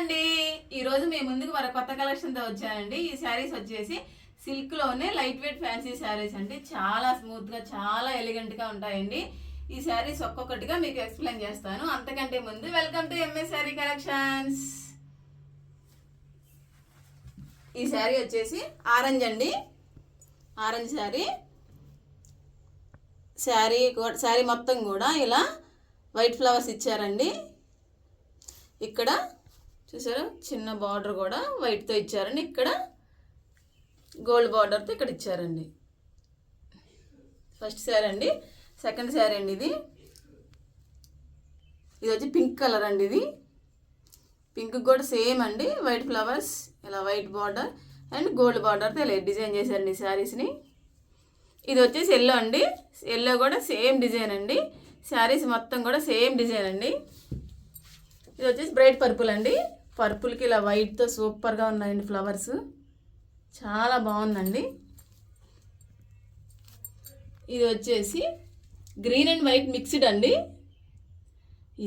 అండి, ఈరోజు మీ ముందుకు మరో కొత్త కలెక్షన్తో వచ్చానండి. ఈ శారీస్ వచ్చేసి సిల్క్లోనే లైట్ వెయిట్ ఫ్యాన్సీ శారీస్ అండి. చాలా స్మూత్గా చాలా ఎలిగెంట్గా ఉంటాయండి. ఈ శారీస్ ఒక్కొక్కటిగా మీకు ఎక్స్ప్లెయిన్ చేస్తాను. అంతకంటే ముందు welcome to MS sari collections. ఈ శారీ వచ్చేసి ఆరెంజ్ అండి, ఆరెంజ్ శారీ. శారీ మొత్తం కూడా ఇలా వైట్ ఫ్లవర్స్ ఇచ్చారండి. ఇక్కడ చూసారా చిన్న బార్డర్ కూడా వైట్తో ఇచ్చారండి. ఇక్కడ గోల్డ్ బార్డర్తో ఇక్కడ ఇచ్చారండి. ఫస్ట్ శారీ అండి. సెకండ్ శారీ అండి. ఇది వచ్చి పింక్ కలర్ అండి. ఇది పింక్ కూడా సేమ్ అండి, వైట్ ఫ్లవర్స్ ఇలా వైట్ బార్డర్ అండ్ గోల్డ్ బార్డర్తో ఇలా డిజైన్ చేశారండి శారీస్ని. ఇది వచ్చేసి ఎల్లో అండి. ఎల్లో కూడా సేమ్ డిజైన్ అండి. శారీస్ మొత్తం కూడా సేమ్ డిజైన్ అండి. ఇది వచ్చేసి బ్రైట్ పర్పుల్ అండి. పర్పుల్కి ఇలా వైట్తో సూపర్గా ఉన్నాయండి ఫ్లవర్స్, చాలా బాగుందండి. ఇది వచ్చేసి గ్రీన్ అండ్ వైట్ మిక్స్డ్ అండి.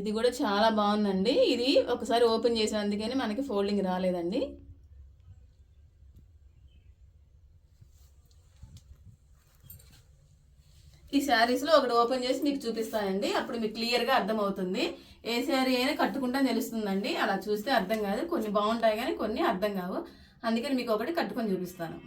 ఇది కూడా చాలా బాగుందండి. ఇది ఒకసారి ఓపెన్ చేసాం, అందుకని మనకి ఫోల్డింగ్ రాలేదండి. ఈ శారీస్లో ఒకటి ఓపెన్ చేసి మీకు చూపిస్తానండి, అప్పుడు మీకు క్లియర్గా అర్థమవుతుంది. ఏ శారీ అయినా కట్టుకుంటా తెలుస్తుందండి. అలా చూస్తే అర్థం కాదు. కొన్ని బాగుంటాయి కానీ కొన్ని అర్థం కావు, అందుకని మీకు ఒకటి కట్టుకొని చూపిస్తాను.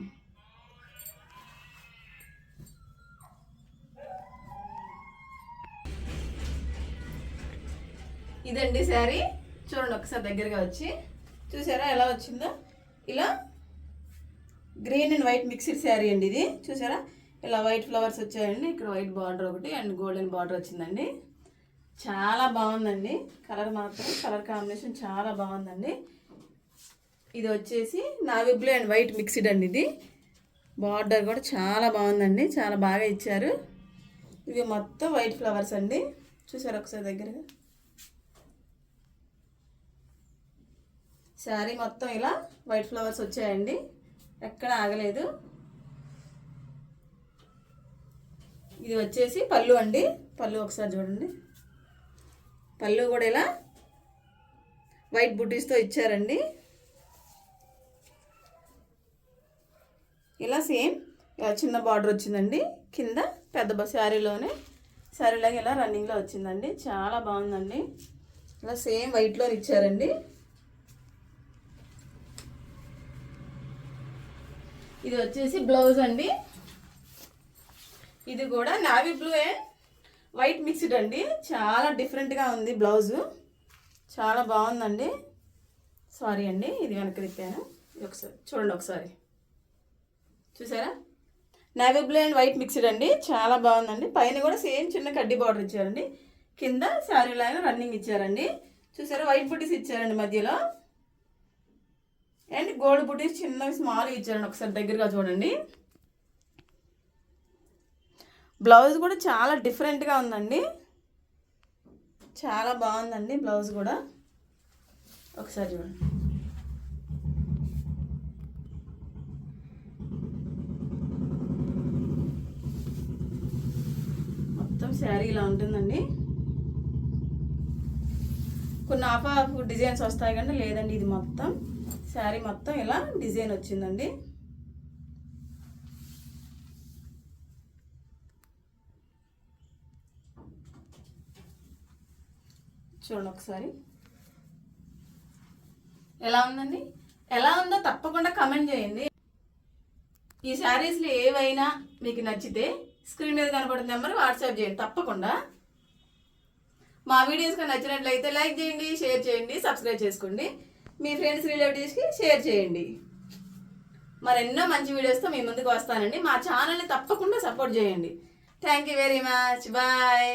ఇదండి శారీ. చూడండి ఒకసారి దగ్గరగా వచ్చి చూసారా ఎలా వచ్చిందో. ఇలా green and white mixed sari అండి. ఇది చూసారా ఇలా వైట్ ఫ్లవర్స్ వచ్చాయండి. ఇక్కడ వైట్ బార్డర్ ఒకటి అండ్ గోల్డెన్ బార్డర్ వచ్చిందండి. చాలా బాగుందండి. కలర్ మాత్రం కలర్ కాంబినేషన్ చాలా బాగుందండి. ఇది వచ్చేసి navy blue and white mixed అండి. ఇది బార్డర్ కూడా చాలా బాగుందండి, చాలా బాగా ఇచ్చారు. ఇవి మొత్తం వైట్ ఫ్లవర్స్ అండి. చూసారు ఒకసారి దగ్గరగా. శారీ మొత్తం ఇలా వైట్ ఫ్లవర్స్ వచ్చాయండి, ఎక్కడ ఆగలేదు. ఇది వచ్చేసి పళ్ళు అండి. పళ్ళు ఒకసారి చూడండి. పళ్ళు కూడా ఇలా వైట్ బుటీస్తో ఇచ్చారండి. ఇలా సేమ్ చిన్న బార్డర్ వచ్చిందండి. కింద పెద్ద శారీలాగా ఇలా రన్నింగ్లో వచ్చిందండి. చాలా బాగుందండి. ఇలా సేమ్ వైట్లో ఇచ్చారండి. ఇది వచ్చేసి బ్లౌజ్ అండి. ఇది కూడా navy blue and white mixed అండి. చాలా డిఫరెంట్గా ఉంది బ్లౌజు, చాలా బాగుందండి. సారీ అండి, ఇది వెనక్కి తిప్పాను. ఒకసారి చూడండి, ఒకసారి చూసారా navy blue and white mixed అండి. చాలా బాగుందండి. పైన కూడా సేమ్ చిన్న కడ్డీ బార్డర్ ఇచ్చారండి. కింద శారీ లైన్ రన్నింగ్ ఇచ్చారండి. చూసారా వైట్ బుటీస్ ఇచ్చారండి మధ్యలో అండ్ గోల్డ్ బుటీస్ చిన్నవి స్మాల్ ఇచ్చారండి. ఒకసారి దగ్గరగా చూడండి. బ్లౌజ్ కూడా చాలా డిఫరెంట్గా ఉందండి, చాలా బాగుందండి బ్లౌజ్ కూడా. ఒకసారి చూడండి. మొత్తం శారీ ఇలా ఉంటుందండి. కొన్ని హాఫ్ డిజైన్స్ వస్తాయి కానీ లేదండి, ఇది మొత్తం శారీ మొత్తం ఇలా డిజైన్ వచ్చిందండి. చూడండి ఒకసారి ఎలా ఉందండి. ఎలా ఉందో తప్పకుండా కమెంట్ చేయండి. ఈ శారీస్లో ఏవైనా మీకు నచ్చితే స్క్రీన్ మీద కనబడుతున్న నెంబర్ వాట్సాప్ చేయండి తప్పకుండా. మా వీడియోస్కి నచ్చినట్లయితే లైక్ చేయండి, షేర్ చేయండి, సబ్స్క్రైబ్ చేసుకోండి. మీ ఫ్రెండ్స్ రిలేటివ్స్కి షేర్ చేయండి. మరెన్నో మంచి వీడియోస్తో మీ ముందుకు వస్తానండి. మా ఛానల్ని తప్పకుండా సపోర్ట్ చేయండి. Thank you very much. Bye.